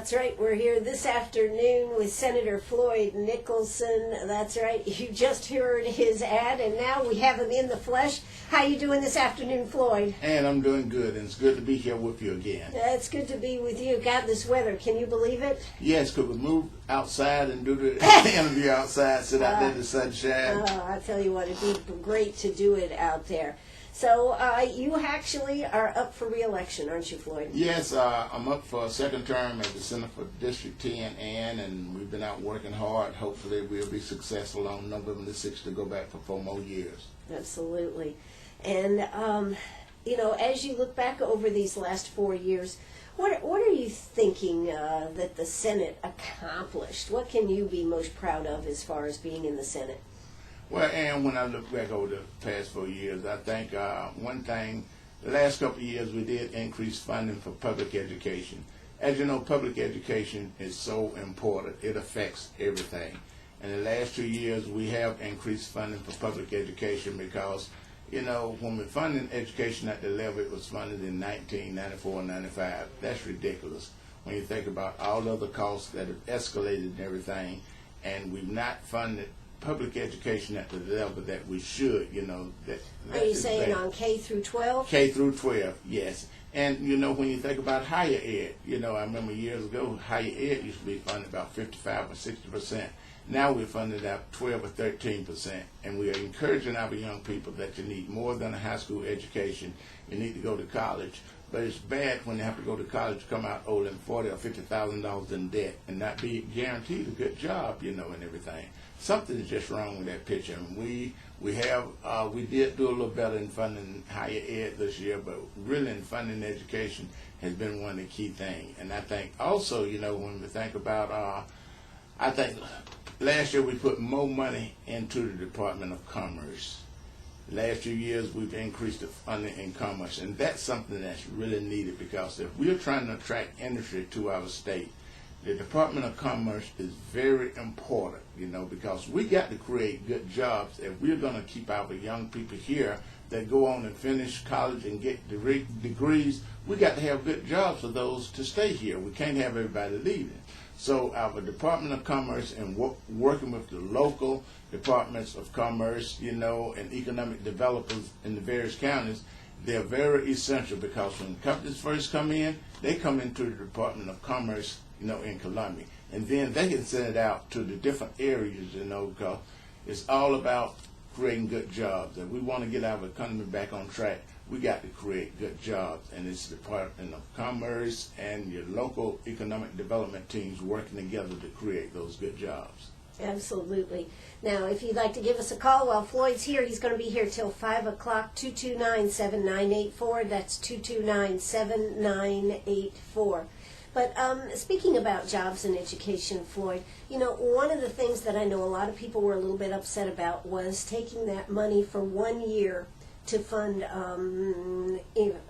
That's right. We're here this afternoon with Senator Floyd Nicholson. That's right. You just heard his ad, and now we have him in the flesh. How you doing this afternoon, Floyd? And I'm doing good, and it's good to be here with you again. It's good to be with you. God, this weather, can you believe it? Yes, could we move outside and do the interview outside, sit out there in the sunshine? Oh, I tell you what, it'd be great to do it out there. So you actually are up for re-election, aren't you, Floyd? Yes, I'm up for a second term at the Senator for District 10, and we've been out working hard. Hopefully we'll be successful on November the 6th to go back for 4 more years. Absolutely. And, you know, as you look back over these last 4 years, what are you thinking that the Senate accomplished? What can you be most proud of as far as being in the Senate? Well, and when I look back over the past 4 years, I think one thing, the last couple of years we did increase funding for public education. As you know, public education is so important. It affects everything. In the last 2 years, we have increased funding for public education because, you know, when we're funding education at the level it was funded in 1994 95, that's ridiculous. When you think about all the other costs that have escalated and everything, and we've not funded public education at the level that we should, you know. Are you saying bad. On K through 12? K through 12, yes. And, you know, when you think about higher ed, you know, I remember years ago, higher ed used to be funded about 55 or 60%. Now we're funded about 12 or 13%. And we are encouraging our young people that you need more than a high school education. You need to go to college. But it's bad when you have to go to college, come out owing $40,000 or $50,000 in debt and not be guaranteed a good job, you know, and everything. Something is just wrong with that picture. And we did do a little better in funding higher ed this year, but really in funding education has been one of the key things. And I think also, you know, when we think about, I think last year we put more money into the Department of Commerce. Last few years we've increased the funding in commerce, and that's something that's really needed because if we're trying to attract industry to our state, the Department of Commerce is very important, you know, because we got to create good jobs. If we're going to keep our young people here that go on and finish college and get degrees, we got to have good jobs for those to stay here. We can't have everybody leaving. So our Department of Commerce and working with the local departments of commerce, you know, and economic developers in the various counties, they're very essential because when companies first come in, they come into the Department of Commerce, you know, in Columbia. And then they can send it out to the different areas, you know, because it's all about creating good jobs. If we want to get our economy back on track, we got to create good jobs. And it's the Department of Commerce and your local economic development teams working together to create those good jobs. Absolutely. Now, if you'd like to give us a call while Floyd's here, he's going to be here till 5 o'clock, 229-7984. That's 229-7984. But speaking about jobs and education, Floyd, you know, one of the things that I know a lot of people were a little bit upset about was taking that money for 1 year to fund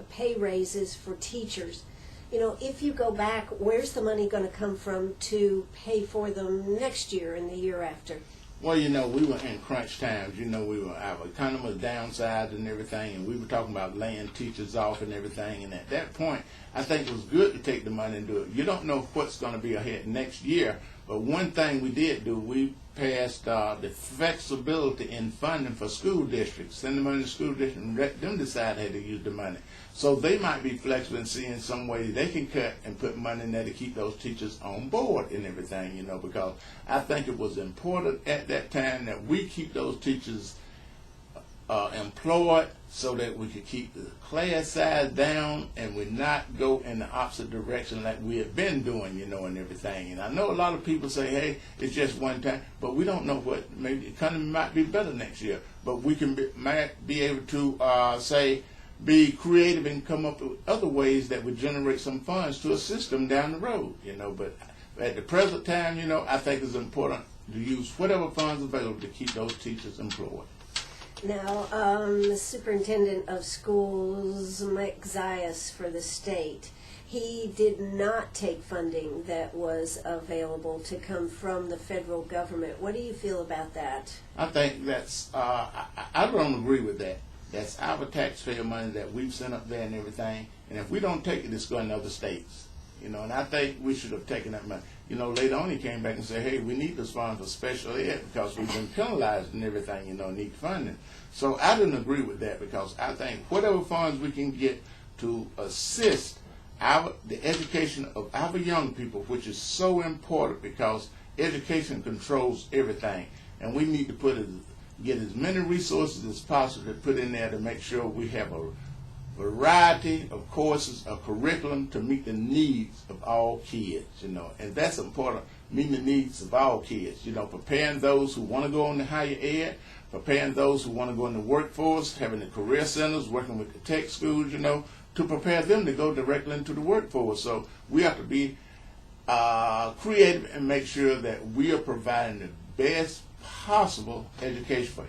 pay raises for teachers. You know, if you go back, where's the money going to come from to pay for them next year and the year after? Well, you know, we were in crunch times. You know, our economy was downside and everything, and we were talking about laying teachers off and everything. And at that point, I think it was good to take the money and do it. You don't know what's going to be ahead next year, but one thing we did do, we passed the flexibility in funding for school districts. Send the money to school districts and let them decide how to use the money. So they might be flexible and seeing some way they can cut and put money in there to keep those teachers on board and everything, you know, because I think it was important at that time that we keep those teachers employed so that we could keep the class size down and we not go in the opposite direction like we have been doing, you know, and everything. And I know a lot of people say, hey, it's just one time, but we don't know what, maybe the economy might be better next year, but we can might be able to be creative and come up with other ways that would generate some funds to assist them down the road, you know. But at the present time, you know, I think it's important to use whatever funds available to keep those teachers employed. Now, the superintendent of schools, Mike Zayas, for the state, he did not take funding that was available to come from the federal government. What do you feel about that? I think that's, I don't agree with that. That's our taxpayer money that we've sent up there and everything. And if we don't take it, it's going to other states. you know, and I think we should have taken that money. You know, later on he came back and said, hey, we need this fund for special ed because we've been penalized and everything, you know, need funding. So I didn't agree with that because I think whatever funds we can get to assist the education of our young people, which is so important because education controls everything. And we need to get as many resources as possible to put in there to make sure we have a variety of courses, a curriculum to meet the needs of all kids, you know, and that's important, meeting the needs of all kids, you know, preparing those who want to go on to higher ed, preparing those who want to go in the workforce, having the career centers, working with the tech schools, you know, to prepare them to go directly into the workforce. So we have to be creative and make sure that we are providing the best possible education for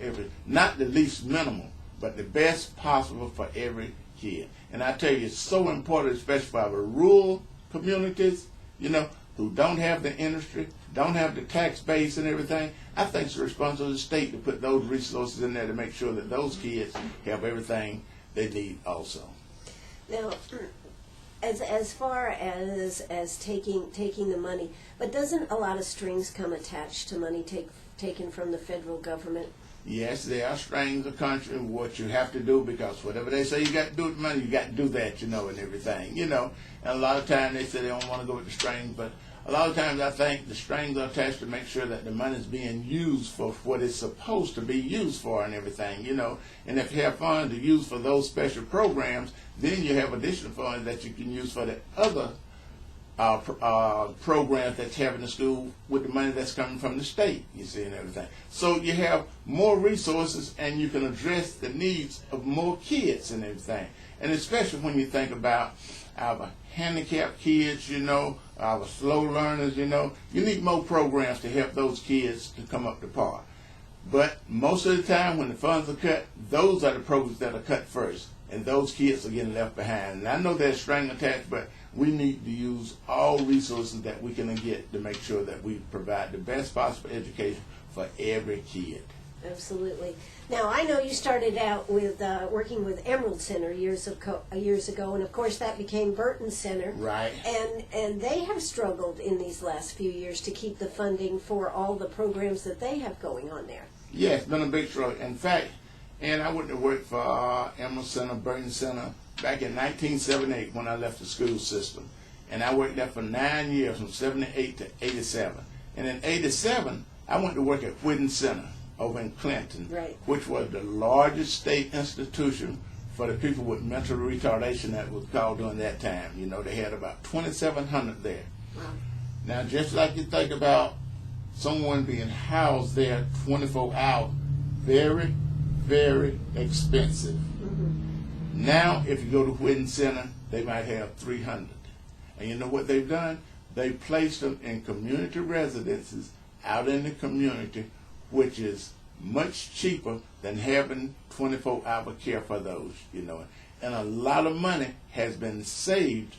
not the least minimal, but the best possible for every kid. And I tell you, it's so important, especially for our rural communities, you know, who don't have the industry, don't have the tax base and everything. I think it's the responsibility of the state to put those resources in there to make sure that those kids have everything they need also. Now, as far as taking the money, but doesn't a lot of strings come attached to money taken from the federal government? Yes, there are strings of country and what you have to do, because whatever they say you got to do with money, you got to do that, you know, and everything, you know. And a lot of times they say they don't want to go with the strings, but a lot of times I think the strings are attached to make sure that the money is being used for what it's supposed to be used for and everything, you know. And if you have funds to use for those special programs, then you have additional funds that you can use for the other programs that you have in the school with the money that's coming from the state, you see, and everything. So you have more resources and you can address the needs of more kids and everything. And especially when you think about our handicapped kids, you know, our slow learners, you know, you need more programs to help those kids to come up to par. But most of the time when the funds are cut, those are the programs that are cut first, and those kids are getting left behind. And I know there's string attached, but we need to use all resources that we can get to make sure that we provide the best possible education for every kid. Absolutely. Now, I know you started out with working with Emerald Center years ago, and of course that became Burton Center. Right. And they have struggled in these last few years to keep the funding for all the programs that they have going on there. Yeah, it's been a big struggle. In fact, and I went to work for Emerald Center, Burton Center, back in 1978 when I left the school system. And I worked there for 9 years, from 78 to 87. And in 87, I went to work at Whitten Center over in Clinton, right, which was the largest state institution for the people with mental retardation that was called during that time. You know, they had about 2,700 there. Wow. Now, just like you think about someone being housed there 24 hours, very, very expensive. Mm-hmm. Now, if you go to Whitten Center, they might have 300. And you know what they've done? They've placed them in community residences out in the community, which is much cheaper than having 24-hour care for those, you know. And a lot of money has been saved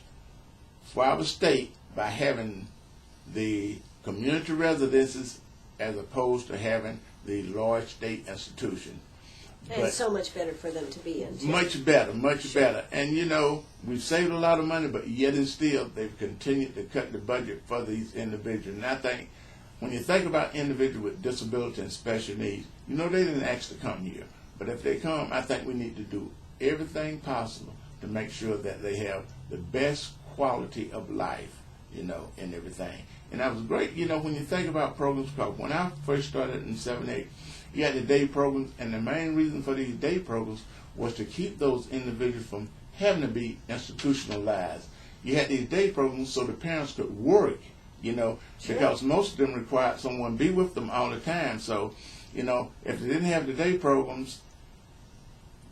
for our state by having the community residences as opposed to having the large state institution. And it's so much better for them to be in, too. Much better, much better. And, you know, we've saved a lot of money, but yet and still they've continued to cut the budget for these individuals. And I think when you think about individuals with disability and special needs, you know, they didn't ask to come here. But if they come, I think we need to do everything possible to make sure that they have the best quality of life, you know, and everything. And that was great, you know, when you think about programs, because when I first started in 78, you had the day programs, and the main reason for these day programs was to keep those individuals from having to be institutionalized. You had these day programs so the parents could work, you know, sure, because most of them required someone to be with them all the time. So, you know, if they didn't have the day programs,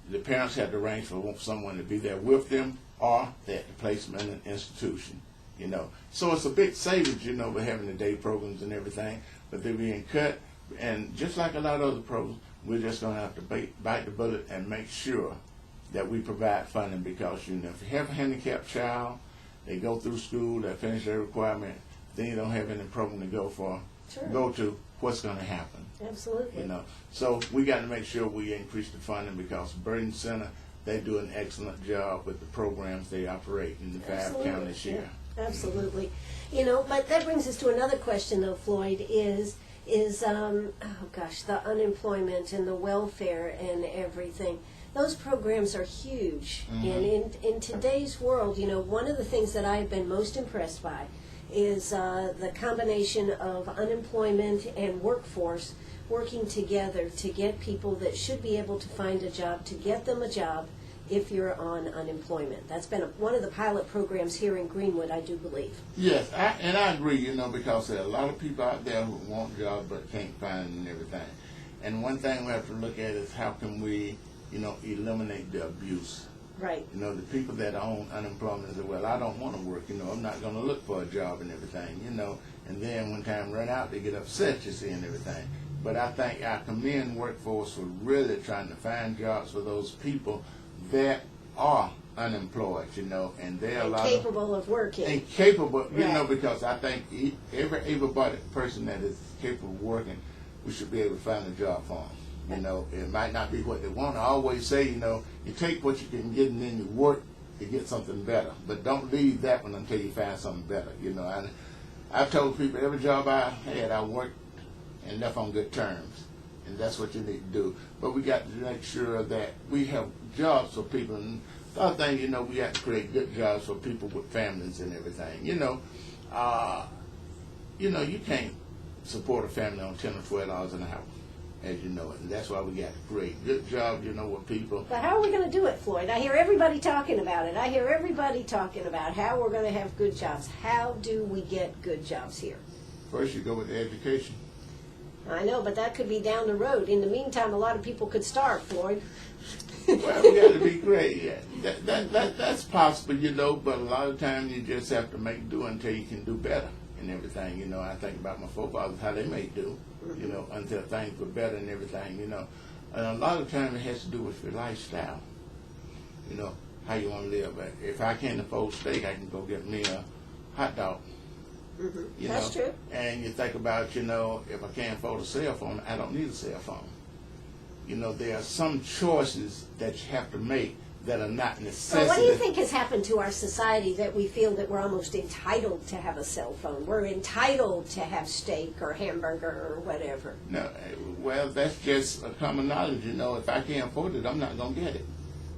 the parents had to arrange for someone to be there with them, or they had to place them in an institution, you know. So it's a big savings, you know, with having the day programs and everything, but they're being cut. And just like a lot of other programs, we're just going to have to bite the bullet and make sure that we provide funding, because, you know, if you have a handicapped child, they go through school, they finish their requirement, then you don't have any program to go to, what's going to happen? Absolutely. You know, so we got to make sure we increase the funding, because Burton Center, they do an excellent job with the programs they operate in the 5 counties here. Absolutely. You know, but that brings us to another question, though, Floyd, is oh gosh, the unemployment and the welfare and everything. Those programs are huge. And in today's world, you know, one of the things that I've been most impressed by is the combination of unemployment and workforce working together to get people that should be able to find a job, to get them a job if you're on unemployment. That's been one of the pilot programs here in Greenwood, I do believe. Yes, and I agree, you know, because there are a lot of people out there who want jobs but can't find them and everything. And one thing we have to look at is how can we, you know, eliminate the abuse. Right. You know, the people that are on unemployment say, well, I don't want to work, you know, I'm not going to look for a job and everything, you know. And then when time run out, they get upset, you see, and everything. But I think our command workforce for really trying to find jobs for those people that are unemployed, you know, and they're a lot capable of working. And capable, you Right. know, because I think every able-bodied person that is capable of working, we should be able to find a job for them. You know, it might not be what they want. I always say, you know, you take what you can get and then you work to get something better. But don't leave that one until you find something better. You know, I've told people every job I had, I worked and left on good terms. And that's what you need to do. But we got to make sure that we have jobs for people. And the other thing, you know, we have to create good jobs for people with families and everything. You know, you can't support a family on $10 or $12 an hour, as you know it. And that's why we got to create good jobs, you know, with people. But how are we going to do it, Floyd? I hear everybody talking about it. I hear everybody talking about how we're going to have good jobs. How do we get good jobs here? First, you go with the education. I know, but that could be down the road. In the meantime, a lot of people could starve, Floyd. Well, we got to be great. Yeah. That's possible, you know, but a lot of times you just have to make do until you can do better and everything. You know, I think about my forefathers, how they made do, you know, until things were better and everything, you know. And a lot of times it has to do with your lifestyle, you know, how you want to live. If I can't afford steak, I can go get me a hot dog. You That's know? true. And you think about, you know, if I can't afford a cell phone, I don't need a cell phone. You know, there are some choices that you have to make that are not necessary. So what do you think has happened to our society that we feel that we're almost entitled to have a cell phone? We're entitled to have steak or hamburger or whatever. No, well, that's just a common knowledge, you know. If I can't afford it, I'm not going to get it.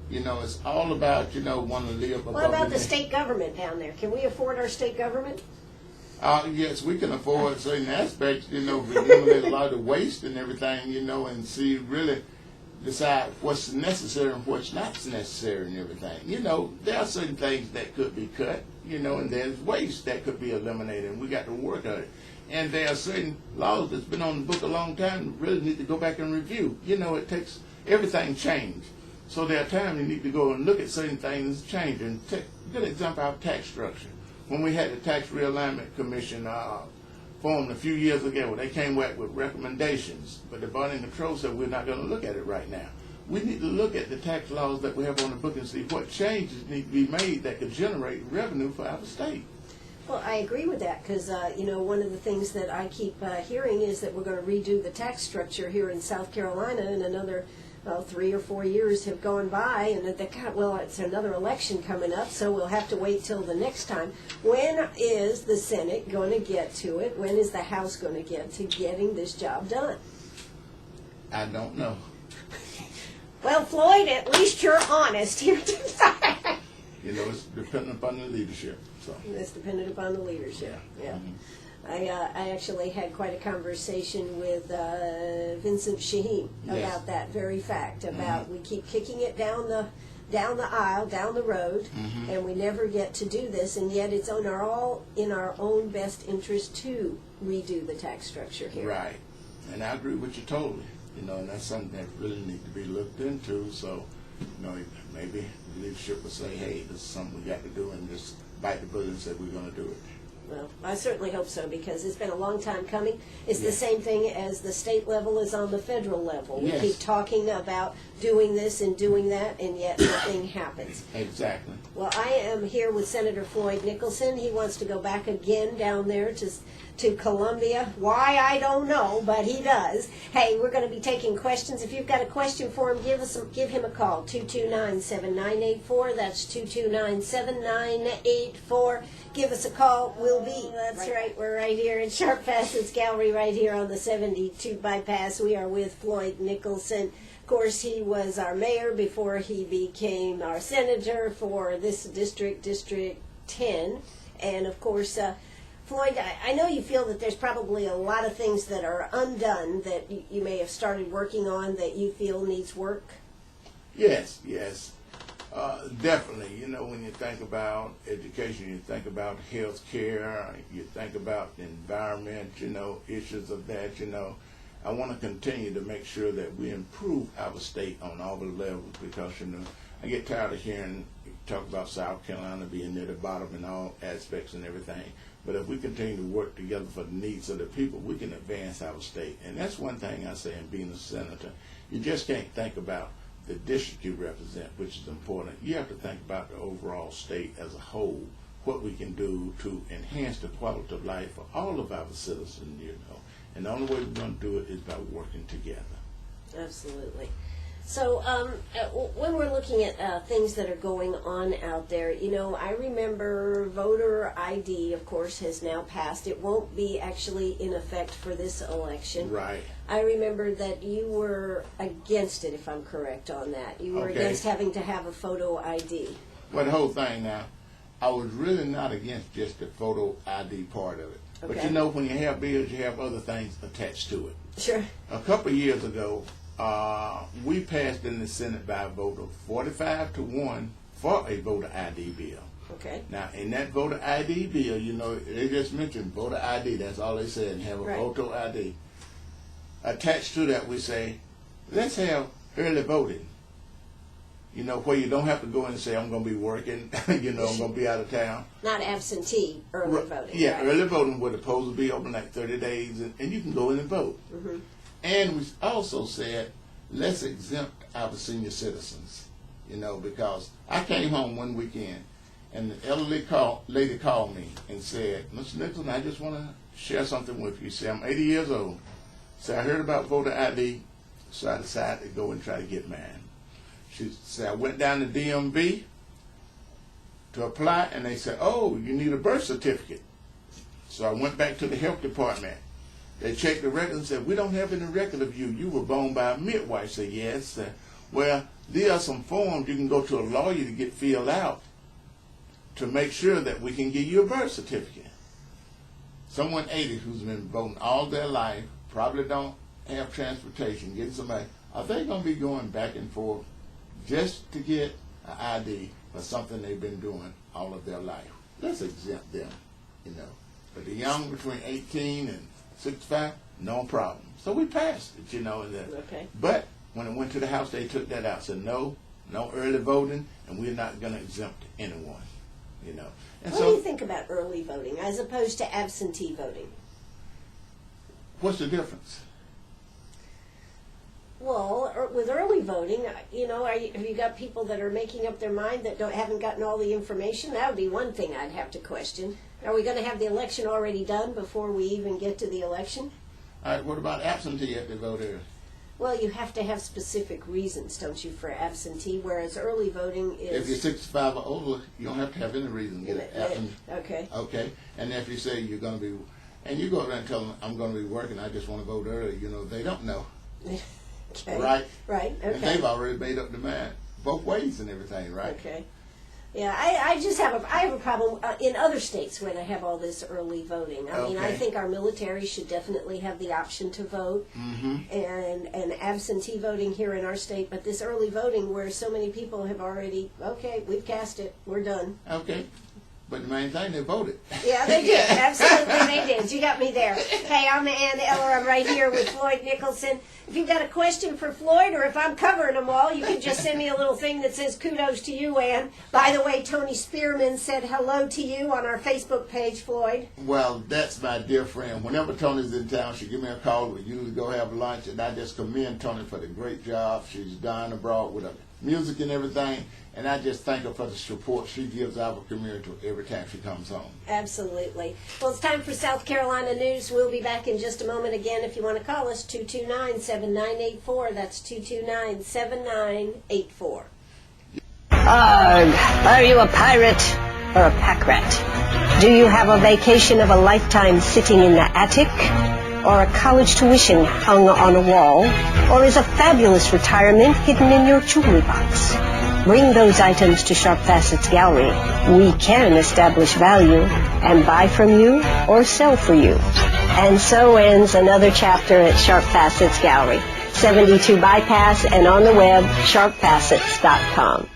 You know, it's all about, you know, wanting to live above. What about the state government down there? Can we afford our state government? Yes, we can afford certain aspects, you know, eliminate a lot of the waste and everything, you know, and see, really decide what's necessary and what's not necessary and everything. You know, there are certain things that could be cut, you know, and there's waste that could be eliminated, and we got to work on it. And there are certain laws that's been on the book a long time that really need to go back and review. You know, it takes everything change. So there are times you need to go and look at certain things change. And take a good example, our tax structure. When we had the Tax Realignment Commission formed a few years ago, they came back with recommendations, but the Bond and Control said we're not going to look at it right now. We need to look at the tax laws that we have on the book and see what changes need to be made that could generate revenue for our state. Well, I agree with that because, you know, one of the things that I keep hearing is that we're going to redo the tax structure here in South Carolina, and another 3 or 4 years have gone by, and it's another election coming up, so we'll have to wait till the next time. When is the Senate going to get to it? When is the House going to get to getting this job done? I don't know. Well, Floyd, at least you're honest here tonight. You know, it's dependent upon the leadership. So It's dependent upon the leadership, yeah. Mm-hmm. I actually had quite a conversation with Vincent Shaheen about that very fact, about we keep kicking it down the aisle, down the road, and we never get to do this, and yet it's in our own best interest to redo the tax structure here. Right. And I agree with you totally. You know, and that's something that really needs to be looked into. So, you know, maybe the leadership will say, hey, this is something we got to do, and just bite the bullet and say we're going to do it. Well, I certainly hope so, because it's been a long time coming. It's the same thing as the state level is on the federal level. We keep talking about doing this and doing that, and yet nothing happens. Exactly. Well, I am here with Senator Floyd Nicholson. He wants to go back again down there to Columbia. Why, I don't know, but he does. Hey, we're going to be taking questions. If you've got a question for him, give him a call, 229-7984. That's 229-7984. give us a call. We'll be, that's right, we're right here in Sharp Facets Gallery, right here on the 72 bypass. We are with Floyd Nicholson. Of course, he was our mayor before he became our senator for this district, District 10. And of course, Floyd, I know you feel that there's probably a lot of things that are undone that you may have started working on that you feel needs work. Yes, definitely. You know, when you think about education, you think about health care, you think about the environment, you know, issues of that, you know. I want to continue to make sure that we improve our state on all the levels because, you know, I get tired of hearing talk about South Carolina being near the bottom in all aspects and everything. But if we continue to work together for the needs of the people, we can advance our state. And that's one thing I say in being a senator. You just can't think about the district you represent, which is important. You have to think about the overall state as a whole, what we can do to enhance the quality of life for all of our citizens, you know. And the only way we're going to do it is by working together. Absolutely. So when we're looking at things that are going on out there, you know, I remember voter ID, of course, has now passed. It won't be actually in effect for this election. Right. I remember that you were against it, if I'm correct on that. You were against having to have a photo ID. Well, the whole thing now, I was really not against just the photo ID part of it. Okay. But you know, when you have bills, you have other things attached to it. Sure. A couple of years ago, we passed in the Senate by a vote of 45-1 for a voter ID bill. Okay. Now, in that voter ID bill, you know, they just mentioned voter ID. That's all they said, and have a photo ID. Attached to that, we say, let's have early voting. You know, where you don't have to go in and say, I'm going to be working, you know, I'm going to be out of town. Not absentee early voting. Yeah, right? Early voting was supposed to be open like 30 days, and you can go in and vote. Mm-hmm. And we also said, let's exempt our senior citizens, you know, because I came home one weekend, and the elderly lady called me and said, Mr. Nicholson, I just want to share something with you. She said, I'm 80 years old. So I heard about voter ID, so I decided to go and try to get mine. She said, I went down to DMV to apply, and they said, oh, you need a birth certificate. So I went back to the health department. They checked the record and said, we don't have any record of you. You were born by a midwife. I said, yes. Well, there are some forms you can go to a lawyer to get filled out to make sure that we can give you a birth certificate. Someone 80 who's been voting all their life, probably don't have transportation, getting somebody, are they going to be going back and forth just to get an ID for something they've been doing all of their life? Let's exempt them, you know. But the young between 18 and 65, no problem. So we passed it, you know. Okay. But when it went to the House, they took that out. Said no early voting, and we're not going to exempt anyone, you know. And what do you think about early voting as opposed to absentee voting? What's the difference? Well, with early voting, you know, have you got people that are making up their mind that haven't gotten all the information? That would be one thing I'd have to question. Are we going to have the election already done before we even get to the election? All right, what about absentee at the voter? Well, you have to have specific reasons, don't you, for absentee, whereas early voting is... If you're 65 or older, you don't have to have any reason to get absentee. Okay. Okay, and if you say you're going to be, and you go around and tell them, I'm going to be working, I just want to vote early, you know, they don't know. Okay. Right? Right, okay. And they've already made up their mind both ways and everything, right? Okay. Yeah, I just have a problem in other states where they have all this early voting. I mean, I think our military should definitely have the option to vote, and absentee voting here in our state. But this early voting, where so many people have already, we've cast it, we're done. Okay. But the main thing, they voted. Yeah, they did. Absolutely, they did. You got me there. Hey, I'm Ann Eller. I'm right here with Floyd Nicholson. If you've got a question for Floyd, or if I'm covering them all, you can just send me a little thing that says kudos to you, Ann. By the way, Tony Spearman said hello to you on our Facebook page, Floyd. Well, that's my dear friend. Whenever Tony's in town, she give me a call. We usually go have lunch, and I just commend Tony for the great job she's done abroad with her music and everything. And I just thank her for the support she gives our community every time she comes home. Absolutely. Well, it's time for South Carolina News. We'll be back in just a moment. Again, if you want to call us, 229-7984. That's 229-7984. Arg! Are you a pirate or a pack rat? Do you have a vacation of a lifetime sitting in the attic? Or a college tuition hung on a wall? Or is a fabulous retirement hidden in your jewelry box? Bring those items to Sharp Facets Gallery. We can establish value and buy from you or sell for you. And so ends another chapter at Sharp Facets Gallery, 72 Bypass, and on the web, sharpfacets.com.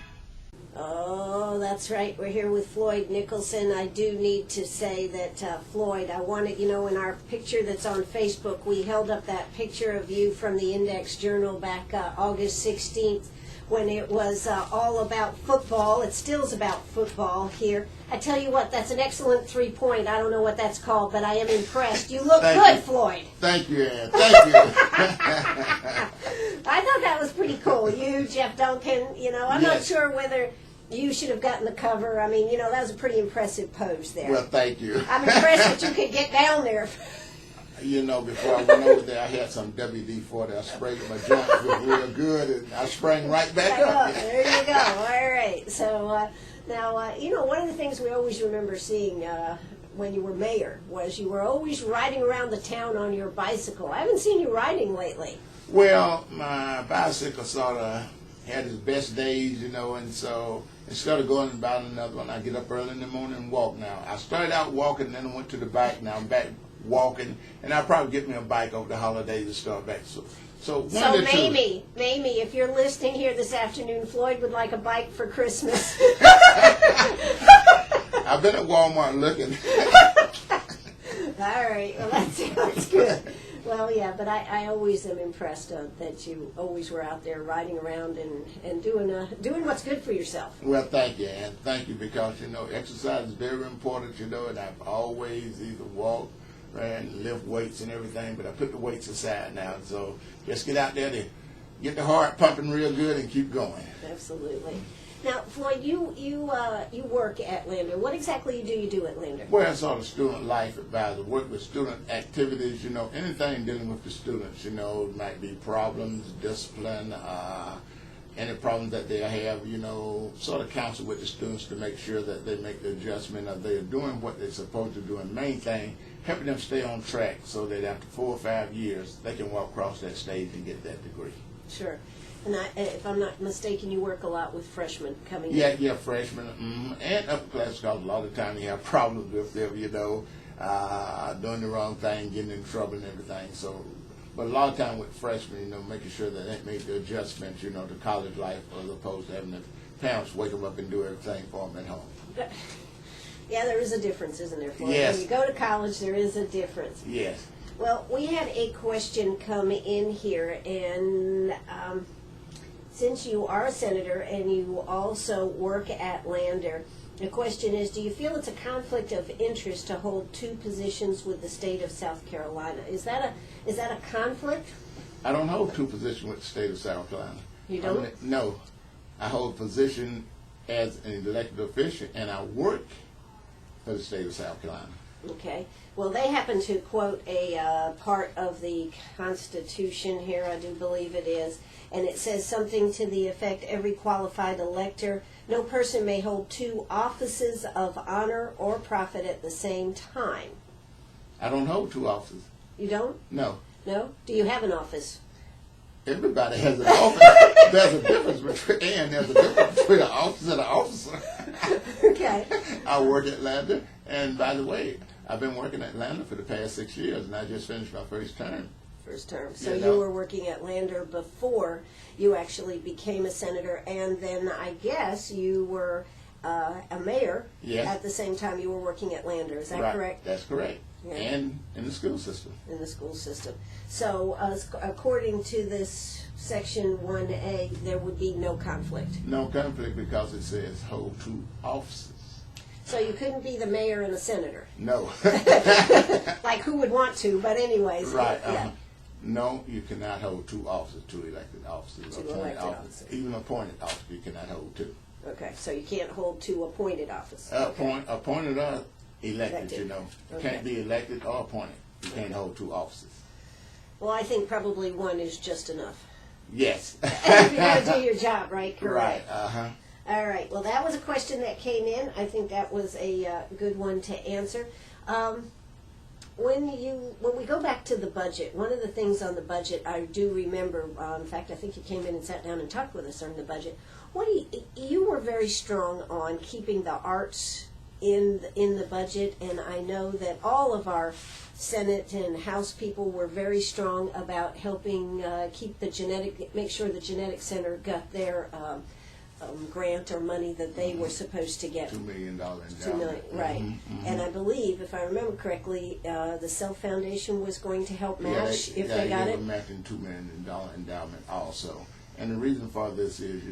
Oh, that's right. We're here with Floyd Nicholson. I do need to say that, Floyd, I wanted, in our picture that's on Facebook, we held up that picture of you from the Index Journal back August 16th. When it was all about football. It still is about football here. I tell you what, that's an excellent 3-point. I don't know what that's called, but I am impressed. You look good, Floyd. Thank you, Ann. Thank you. I thought that was pretty cool. You, Jeff Duncan, I'm not sure whether you should have gotten the cover. I mean, that was a pretty impressive pose there. Well, thank you. I'm impressed that you could get down there. Before I went over there, I had some WD-40. I sprayed my joints real good, and I sprang right back up. There you go. All right. So now, one of the things we always remember seeing when you were mayor was you were always riding around the town on your bicycle. I haven't seen you riding lately. Well, my bicycle sort of had its best days, and so instead of going and buying another one, I get up early in the morning and walk now. I started out walking, then I went to the bike. Now I'm back walking, and I'll probably get me a bike over the holidays to start back. So Mamie, if you're listening here this afternoon, Floyd would like a bike for Christmas. I've been at Walmart looking. All right, well that's good. Well, yeah, but I always am impressed that you always were out there riding around and doing what's good for yourself. Well, thank you, Ann. Thank you, because exercise is very important, and I've always either walked, ran, lift weights and everything, but I put the weights aside now. So just get out there to get the heart pumping real good and keep going. Absolutely. Now, Floyd, you work at Lander. What exactly do you do at Lander? Well, I'm sort of student life advisor. Work with student activities. Anything dealing with the students. It might be problems, discipline, any problems that they have. Sort of counsel with the students to make sure that they make the adjustment, or they're doing what they're supposed to do. And main thing, helping them stay on track so that after 4 or 5 years, they can walk across that stage and get that degree. Sure. And if I'm not mistaken, you work a lot with freshmen coming in. Yeah, freshmen and upper class, because a lot of the time you have problems with them, doing the wrong thing, getting in trouble and everything. So, but a lot of time with freshmen, making sure that they make the adjustments, to college life, as opposed to having the parents wake them up and do everything for them at home. Yeah, there is a difference, isn't there, Floyd? Yes. When you go to college, there is a difference. Yes. Well, we had a question come in here, and since you are a senator and you also work at Lander, the question is, do you feel it's a conflict of interest to hold 2 positions with the state of South Carolina? Is that a conflict? I don't hold 2 positions with the state of South Carolina. You don't? No. I hold a position as an elected official, and I work for the state of South Carolina. Okay. Well, they happen to quote a part of the Constitution here, I do believe it is, and it says something to the effect, every qualified elector, no person may hold 2 offices of honor or profit at the same time. I don't hold 2 offices. You don't? No. No? Do you have an office? Everybody has an office. There's a difference between an office and an officer. Okay. I work at Lander, and by the way, I've been working at Lander for the past 6 years, and I just finished my first term. First term. So you were working at Lander before you actually became a senator, and then I guess you were a mayor at the same time you were working at Lander. Is that correct? That's correct. Yeah. And in the school system. In the school system. So according to this Section 1A, there would be no conflict. No conflict, because it says hold 2 offices. So you couldn't be the mayor and the senator. No. Like who would want to, but anyways. Right. No, you cannot hold 2 offices, 2 elected offices. 2 elected offices. Even appointed offices, you cannot hold 2. Okay, so you can't hold 2 appointed offices. Appointed or elected, You Okay. can't be elected or appointed. You can't hold 2 offices. Well, I think probably 1 is just enough. Yes. You got to do your job, right? Correct. Right. All right. Well, that was a question that came in. I think that was a good one to answer. When we go back to the budget, one of the things on the budget I do remember. In fact, I think you came in and sat down and talked with us on the budget. You were very strong on keeping the arts in the budget, and I know that all of our Senate and House people were very strong about helping keep make sure the Genetic Center got their grant or money that they were supposed to get. $2 million endowment. $2 million, right. Mm-hmm. And I believe, if I remember correctly, the Self Foundation was going to help match if they got it. Yeah, matching $2 million endowment also. And the reason for this is,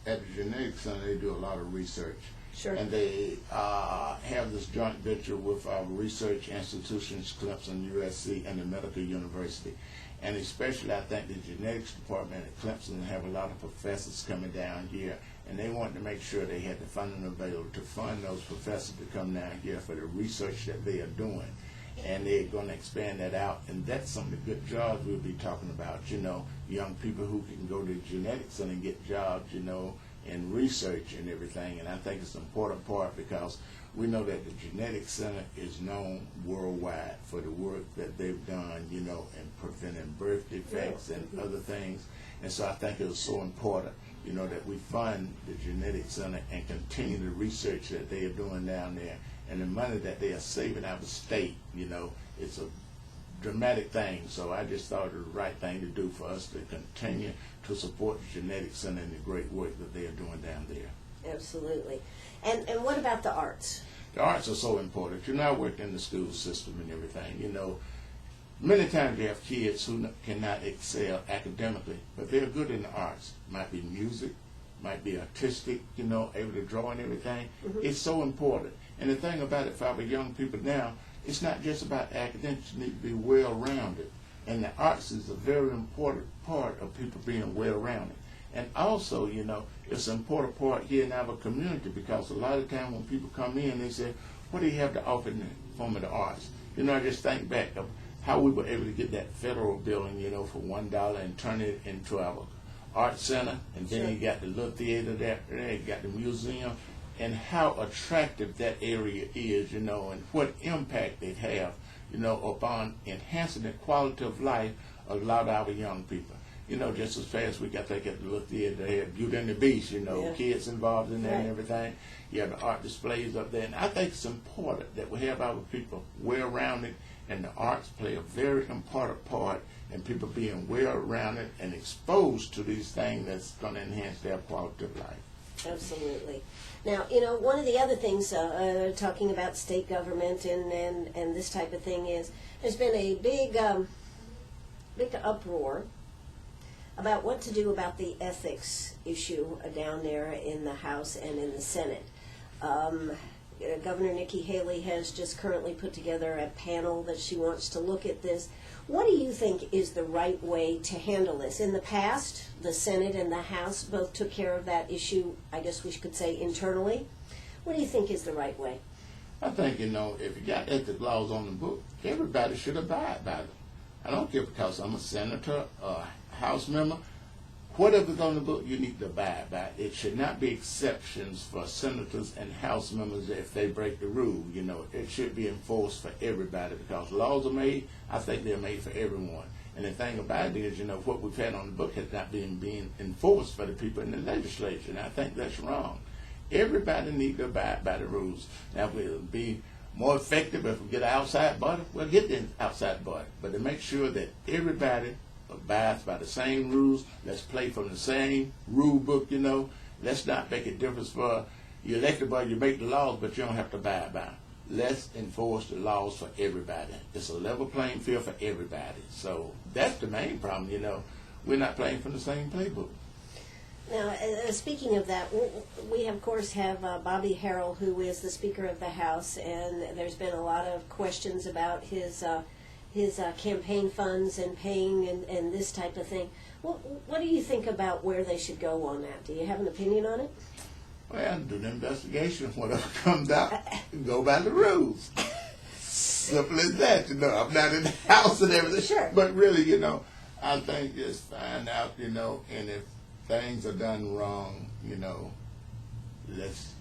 at the Genetic Center, they do a lot of research. Sure. And they have this joint venture with research institutions, Clemson, USC, and the Medical University. And especially, I think the genetics department at Clemson have a lot of professors coming down here, and they wanted to make sure they had the funding available to fund those professors to come down here for the research that they are doing. And they're going to expand that out, and that's some of the good jobs we'll be talking about, young people who can go to genetics and get jobs, in research and everything. And I think it's an important part because we know that the Genetics Center is known worldwide for the work that they've done, in preventing birth defects and other things. And so I think it was so important, that we fund the Genetics Center and continue the research that they are doing down there. And the money that they are saving out of the state, it's a dramatic thing. So I just thought it was the right thing to do for us to continue to support the Genetics Center and the great work that they are doing down there. Absolutely. And what about the arts? The arts are so important. I work in the school system and everything. Many times you have kids who cannot excel academically, but they're good in the arts. Might be music, might be artistic, able to draw and everything. Mm-hmm. It's so important. And the thing about it for our young people now, it's not just about academics. You need to be well-rounded. And the arts is a very important part of people being well-rounded. And also, it's an important part here in our community because a lot of times when people come in, they say, what do you have to offer in the form of the arts? I just think back of how we were able to get that federal building, for $1 and turn it into our art center. And then Sure. you got the little theater there, you got the museum. And how attractive that area is, and what impact it have, upon enhancing the quality of life of a lot of our young people. Just as fast we got to get the little theater, they had Beauty and the Beast, Yeah. kids involved in that Right. and everything. You have the art displays up there. And I think it's important that we have our people well-rounded, and the arts play a very important part in people being well-rounded and exposed to these things that's going to enhance their quality of life. Absolutely. Now, one of the other things, talking about state government and this type of thing is, there's been a big uproar about what to do about the ethics issue down there in the House and in the Senate. Governor Nikki Haley has just currently put together a panel that she wants to look at this. What do you think is the right way to handle this? In the past, the Senate and the House both took care of that issue, I guess we could say, internally. What do you think is the right way? I think, if you got ethics laws on the book, everybody should abide by them. I don't care because I'm a senator or a House member. Whatever's on the book, you need to abide by it. It should not be exceptions for senators and House members if they break the rule. It should be enforced for everybody because laws are made, I think they're made for everyone. And the thing about it is, what we've had on the book has not been being enforced for the people in the legislature, and I think that's wrong. Everybody needs to abide by the rules. Now, we'll be more effective if we get an outside body, we'll get the outside body. But to make sure that everybody abides by the same rules, let's play from the same rule book, Let's not make a difference for you elected body, you make the laws, but you don't have to abide by them. Let's enforce the laws for everybody. It's a level playing field for everybody. So that's the main problem, We're not playing from the same playbook. Now, speaking of that, we of course have Bobby Harrell, who is the Speaker of the House, and there's been a lot of questions about his campaign funds and paying and this type of thing. What do you think about where they should go on that? Do you have an opinion on it? Well, do the investigation. Whatever comes out, go by the rules. Simple as that, I'm not in the House and everything. Sure. But really, I think just find out, and if things are done wrong, let's.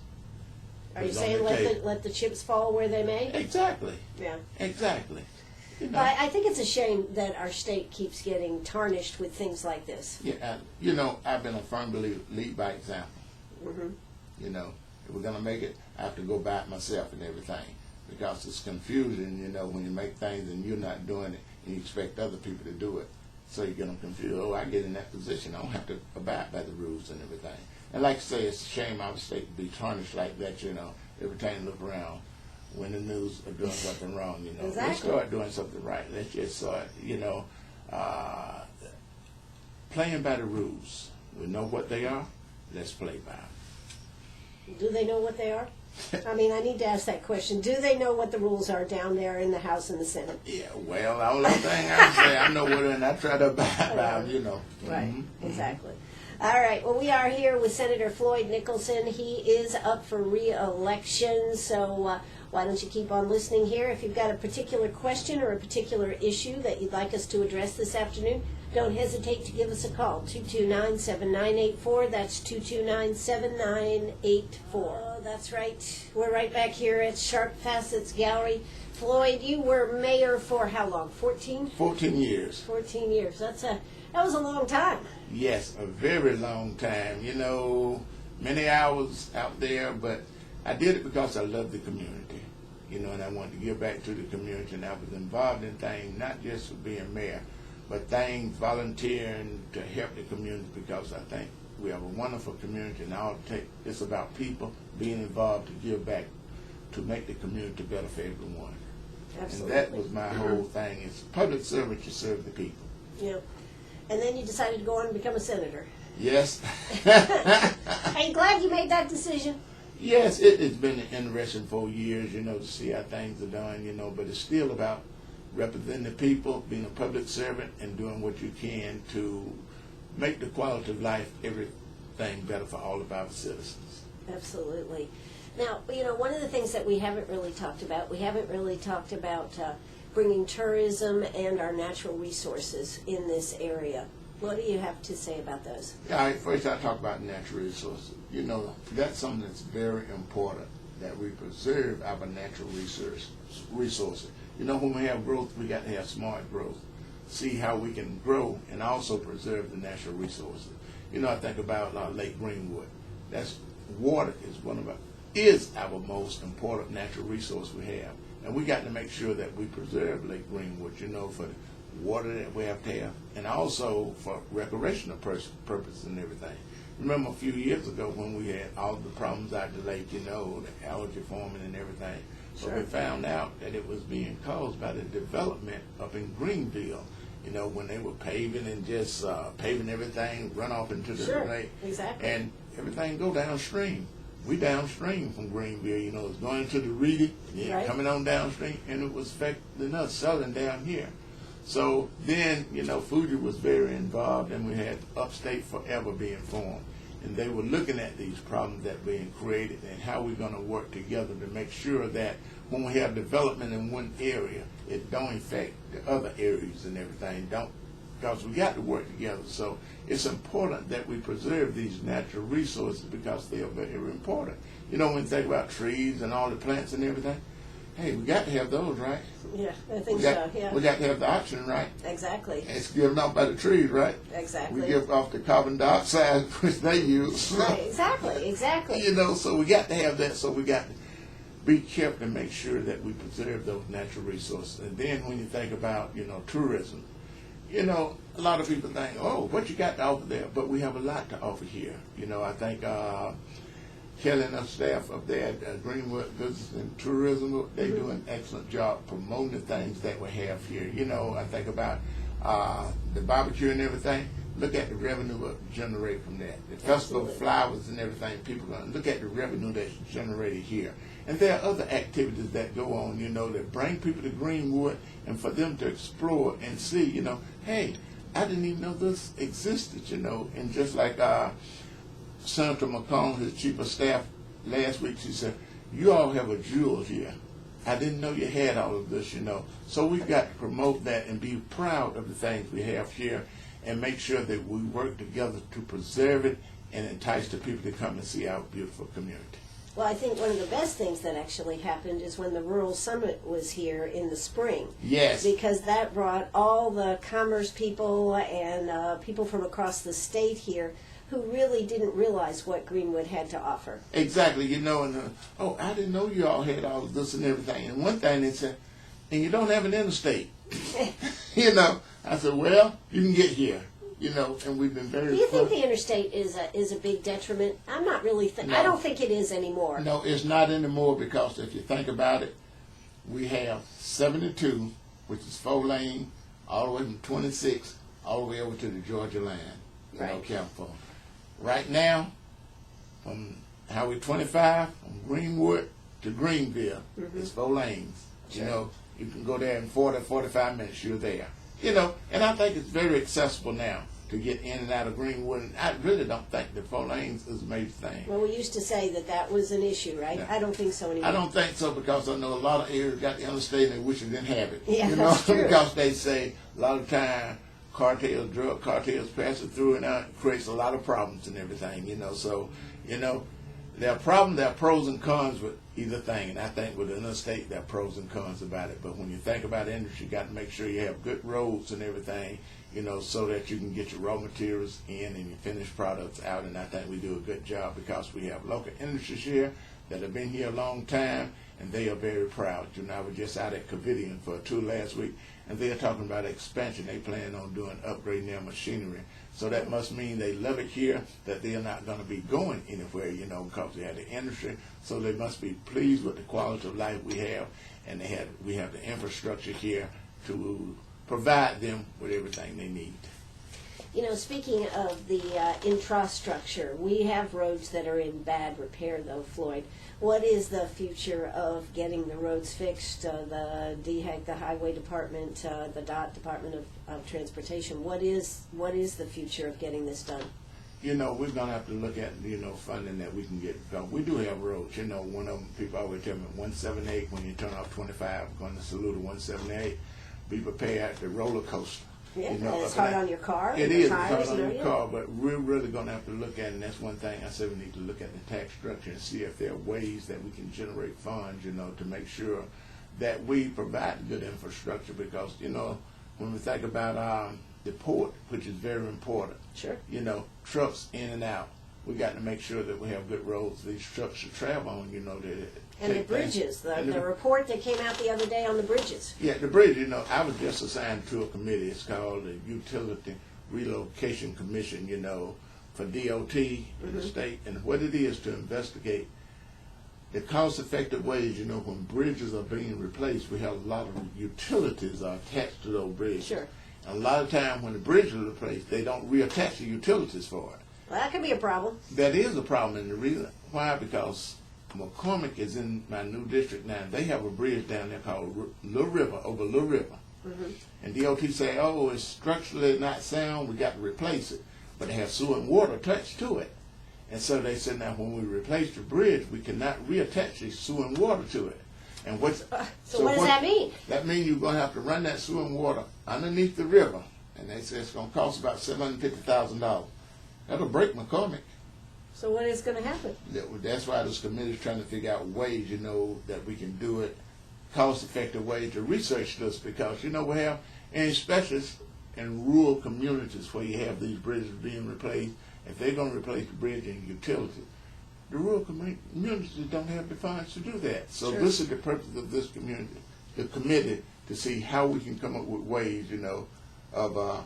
Are you saying let the chips fall where they may? Exactly. Yeah. Exactly. You know. But I think it's a shame that our state keeps getting tarnished with things like this. Yeah, I've been a firm believer, lead by example. Mm-hmm. You know, if we're gonna make it, I have to go by it myself and everything, because it's confusing. When you make things and you're not doing it, and you expect other people to do it, so you get them confused. Oh, I get in that position, I don't have to abide by the rules and everything. And like I say, it's a shame our state be tarnished like that. Every time you look around, when the news are doing something wrong, Exactly. Let's start doing something right. Let's just start, playing by the rules. We know what they are. Let's play by them. Do they know what they are? I mean, I need to ask that question. Do they know what the rules are down there in the House and the Senate? Yeah, well, the only thing I say, I know what, and I try to abide by them, Right, Mm-hmm. exactly. All right, well, we are here with Senator Floyd Nicholson. He is up for re-election, so why don't you keep on listening here. If you've got a particular question or a particular issue that you'd like us to address this afternoon, don't hesitate to give us a call, 229-7984. That's 229-7984. Oh, that's right. We're right back here at Sharp Facets Gallery. Floyd, you were mayor for how long? 14? 14 years. 14 years. That was a long time. Yes, a very long time. Many hours out there, but I did it because I love the community, and I wanted to give back to the community, and I was involved in things, not just for being mayor, but things volunteering to help the community, because I think we have a wonderful community, and it's about people being involved to give back, to make the community better for everyone. Absolutely. And that was my whole thing. It's public service to serve the people. Yeah. And then you decided to go on and become a senator. Yes. Are you glad you made that decision? Yes, it's been interesting for years, to see how things are done, but it's still about representing the people, being a public servant, and doing what you can to make the quality of life, everything better for all of our citizens. Absolutely. Now, one of the things that we haven't really talked about bringing tourism and our natural resources in this area. What do you have to say about those? All right, first I talk about natural resources. That's something that's very important, that we preserve our natural resources. When we have growth, we got to have smart growth. See how we can grow and also preserve the natural resources. I think about Lake Greenwood. That's water is our most important natural resource we have. And we got to make sure that we preserve Lake Greenwood, for the water that we have to have, and also for recreational purposes and everything. Remember a few years ago when we had all the problems out the lake, the algae forming and everything. Sure. But we found out that it was being caused by the development up in Greenville, when they were paving and just paving everything, run off into the lake. Exactly. And everything go downstream. We downstream from Greenville, it's going to the Reedy, Right. coming on downstream, and it was affecting us selling down here. So then, Fuji was very involved, and we had Upstate Forever being formed. And they were looking at these problems that were being created and how we're going to work together to make sure that when we have development in one area, it don't affect the other areas and everything. Because we got to work together. So it's important that we preserve these natural resources, because they are very important. When you think about trees and all the plants and everything, hey, we got to have those, right? Yeah, I think so, yeah. We got to have the oxygen, right? Exactly. It's given off by the trees, right? Exactly. We give off the carbon dioxide, which they use. Right, exactly. So we got to have that. So we got to be careful to make sure that we preserve those natural resources. And then when you think about, tourism, a lot of people think, oh, what you got to offer there? But we have a lot to offer here. I think Kelly and her staff up there at Greenwood Business and Tourism, they do an excellent job promoting the things that we have here. I think about the barbecue and everything. Look at the revenue generated from that. The Festival of Flowers and everything, people going to look at the revenue that's generated here. And there are other activities that go on, that bring people to Greenwood and for them to explore and see, hey, I didn't even know this existed, and just like Senator McCone, his chief of staff, last week, she said, you all have a jewel here. I didn't know you had all of this, So we've got to promote that and be proud of the things we have here and make sure that we work together to preserve it and entice the people to come and see our beautiful community. Well, I think one of the best things that actually happened is when the Rural Summit was here in the spring. Yes. Because that brought all the commerce people and people from across the state here who really didn't realize what Greenwood had to offer. Exactly, you know, and oh, I didn't know you all had all of this and everything. And one thing they said, and you don't have an interstate. You know, I said, well, you can get here. You know, and we've been very. Do you think the interstate is a big detriment? I'm not really. No. I don't think it is anymore. No, it's not anymore, because if you think about it, we have 72, which is 4-lane, all the way from 26, all the way over to the Georgia line. You know, California. Right now, from Highway 25, from Greenwood to Greenville, it's 4 lanes. Sure. You know, you can go there in 40, 45 minutes, you're there. You know, and I think it's very accessible now to get in and out of Greenwood. And I really don't think that 4 lanes is a major thing. Well, we used to say that was an issue, right? Yeah. I don't think so anymore. I don't think so, because I know a lot of areas got the interstate and they wish they didn't have it. Yeah, you know, that's true. Because they say a lot of time cartels, drug cartels passing through, and it creates a lot of problems and everything. You know, so you know, there are problems, there are pros and cons with either thing, and I think with the interstate there are pros and cons about it. But when you think about industry, you got to make sure you have good roads and everything, you know, so that you can get your raw materials in and your finished products out. And I think we do a good job, because we have local industries here that have been here a long time, and they are very proud. You know, I was just out at Covidian for a tour last week, and they are talking about expansion. They plan on doing upgrading their machinery. So that must mean they love it here, that they are not going to be going anywhere, you know, because they have the industry. So they must be pleased with the quality of life we have, and we have the infrastructure here to provide them with everything they need. You know, speaking of the infrastructure, we have roads that are in bad repair, though, Floyd. What is the future of getting the roads fixed? The DHEC, the Highway Department, the DOT, Department of Transportation. What is the future of getting this done? You know, we're going to have to look at, you know, funding that we can get done. We do have roads. You know, one of them, people always tell me, 178, when you turn off 25, going to salute to 178, be prepared, the roller coaster. Yeah, you know, it's hard on your car. It is tires, hard on your car, but we're really going to have to look at, and that's one thing I said, we need to look at the tax structure and see if there are ways that we can generate funds, you know, to make sure that we provide good infrastructure. Because, you know, when we think about the port, which is very important, Sure. you know, trucks in and out, we got to make sure that we have good roads these trucks should travel on, you know. And the bridges, the report that came out the other day on the bridges. Yeah, the bridge, you know, I was just assigned to a committee. It's called the Utility Relocation Commission, you know, for DOT in the state. And what it is to investigate the cost-effective ways, you know, when bridges are being replaced, we have a lot of utilities are attached to those bridges. Sure. And a lot of time when the bridge is replaced, they don't reattach the utilities for it. Well, that could be a problem. That is a problem, and the reason why, because McCormick is in my new district now. They have a bridge down there called Little River, over Little River. And DOT say, oh, it's structurally not sound, we got to replace it. But they have sewer and water attached to it. And so they said, now when we replace the bridge, we cannot reattach the sewer and water to it. And so what does that mean? That means you're going to have to run that sewer and water underneath the river. And they say it's going to cost about $750,000. That'll break McCormick. So what is going to happen? That's why this committee is trying to figure out ways, you know, that we can do it, cost-effective ways to research this. Because, you know, we have, and especially in rural communities where you have these bridges being replaced, if they're going to replace the bridge and utilities, the rural communities don't have the funds to do that. So Sure. This is the purpose of this the committee, to see how we can come up with ways, you know, of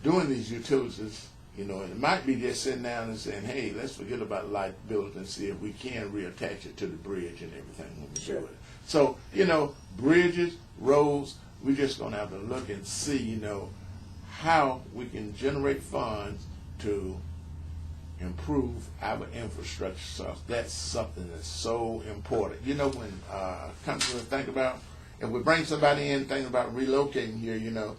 doing these utilities. You know, and it might be just sitting down and saying, hey, let's forget about liability and see if we can reattach it to the bridge and everything when we Sure. do it. So, you know, bridges, roads, we're just going to have to look and see, you know, how we can generate funds to improve our infrastructure. So that's something that's so important. You know, when companies think about, if we bring somebody in thinking about relocating here, you know,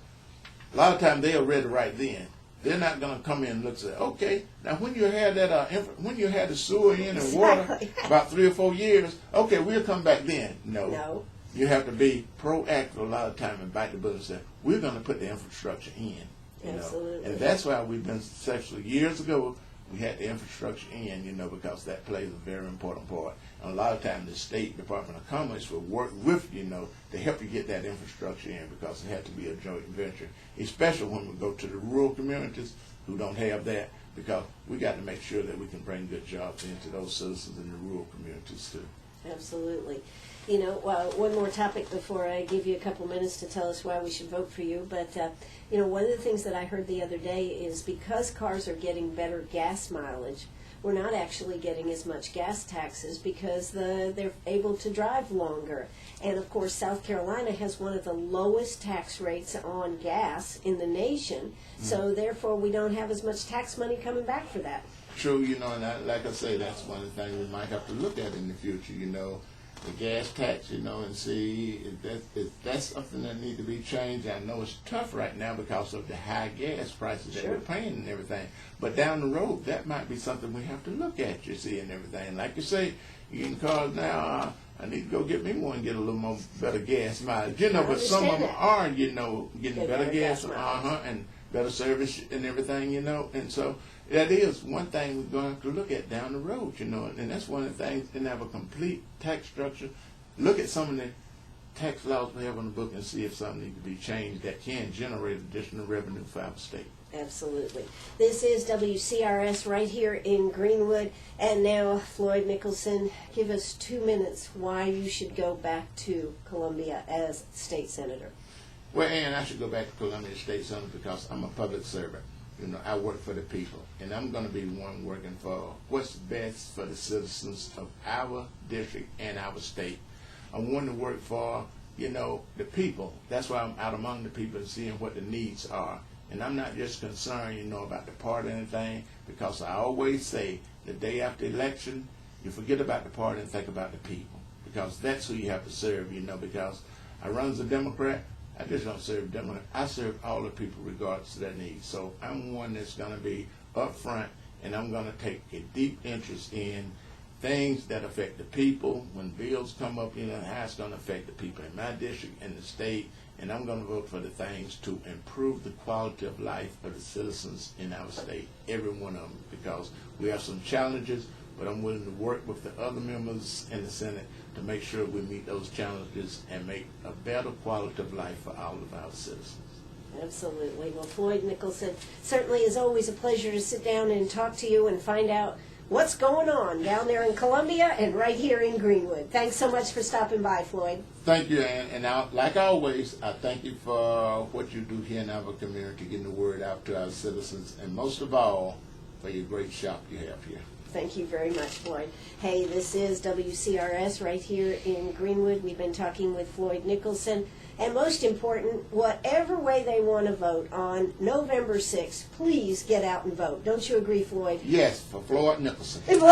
a lot of times they are ready right then. They're not going to come in and look and say, okay, now when you had that, when you had the sewer in and water, about 3 or 4 years, okay, we'll come back then. No. You have to be proactive a lot of time and bite the bullet and say, we're going to put the infrastructure in. You Absolutely. know? And that's why we've been successful. Years ago, we had the infrastructure in, because that plays a very important part. And a lot of times the State Department of Commerce will work with, to help you get that infrastructure in, because it had to be a joint venture, especially when we go to the rural communities who don't have that, because we got to make sure that we can bring good jobs into those citizens in the rural communities too. Absolutely. One more topic before I give you a couple minutes to tell us why we should vote for you. But, one of the things that I heard the other day is because cars are getting better gas mileage, we're not actually getting as much gas taxes because they're able to drive longer. And, of course, South Carolina has one of the lowest tax rates on gas in the nation. So, therefore, we don't have as much tax money coming back for that. True, and like I say, that's one of the things we might have to look at in the future, the gas tax, and see if that's something that needs to be changed. I know it's tough right now because of the high gas prices that we're paying and everything. But down the road, that might be something we have to look at, you see, and everything. Like you say, you getting cars now, I need to go get me one and get a little more better gas mileage. But some of them are, getting better gas and better service and everything, and so that is one thing we're going to have to look at down the road, and that's one of the things, and have a complete tax structure. Look at some of the tax laws we have on the book and see if something needs to be changed that can generate additional revenue for our state. Absolutely. This is WCRS right here in Greenwood. And now, Floyd Nicholson, give us 2 minutes why you should go back to Columbia as state senator. Well, Ann, I should go back to Columbia State Senator because I'm a public servant. I work for the people, and I'm going to be one working for what's best for the citizens of our district and our state. I want to work for, the people. That's why I'm out among the people and seeing what the needs are. And I'm not just concerned, about the party or anything, because I always say the day after election, you forget about the party and think about the people, because that's who you have to serve, because I run as a Democrat. I just don't serve Democrats. I serve all the people regardless of their needs. So I'm one that's going to be upfront, and I'm going to take a deep interest in things that affect the people. When bills come up, how it's going to affect the people in my district and the state, and I'm going to vote for the things to improve the quality of life of the citizens in our state, every one of them, because we have some challenges, but I'm willing to work with the other members in the Senate to make sure we meet those challenges and make a better quality of life for all of our citizens. Absolutely. Well, Floyd Nicholson, certainly is always a pleasure to sit down and talk to you and find out what's going on down there in Columbia and right here in Greenwood. Thanks so much for stopping by, Floyd. Thank you, Ann. And like always, I thank you for what you do here in our community, getting the word out to our citizens, and most of all, for your great shop you have here. Thank you very much, Floyd. Hey, this is WCRS right here in Greenwood. We've been talking with Floyd Nicholson. And most important, whatever way they want to vote on November 6th, please get out and vote. Don't you agree, Floyd? Yes, for Floyd Nicholson. But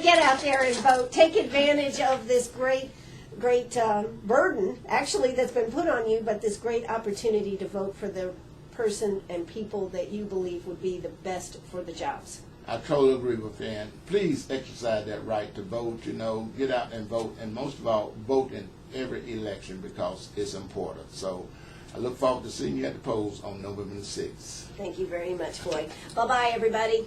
get out there and vote. Take advantage of this great burden, actually, that's been put on you, but this great opportunity to vote for the person and people that you believe would be the best for the jobs. I totally agree with Ann. Please exercise that right to vote, get out and vote, and most of all, vote in every election because it's important. So I look forward to seeing you at the polls on November the 6th. Thank you very much, Floyd. Bye-bye, everybody.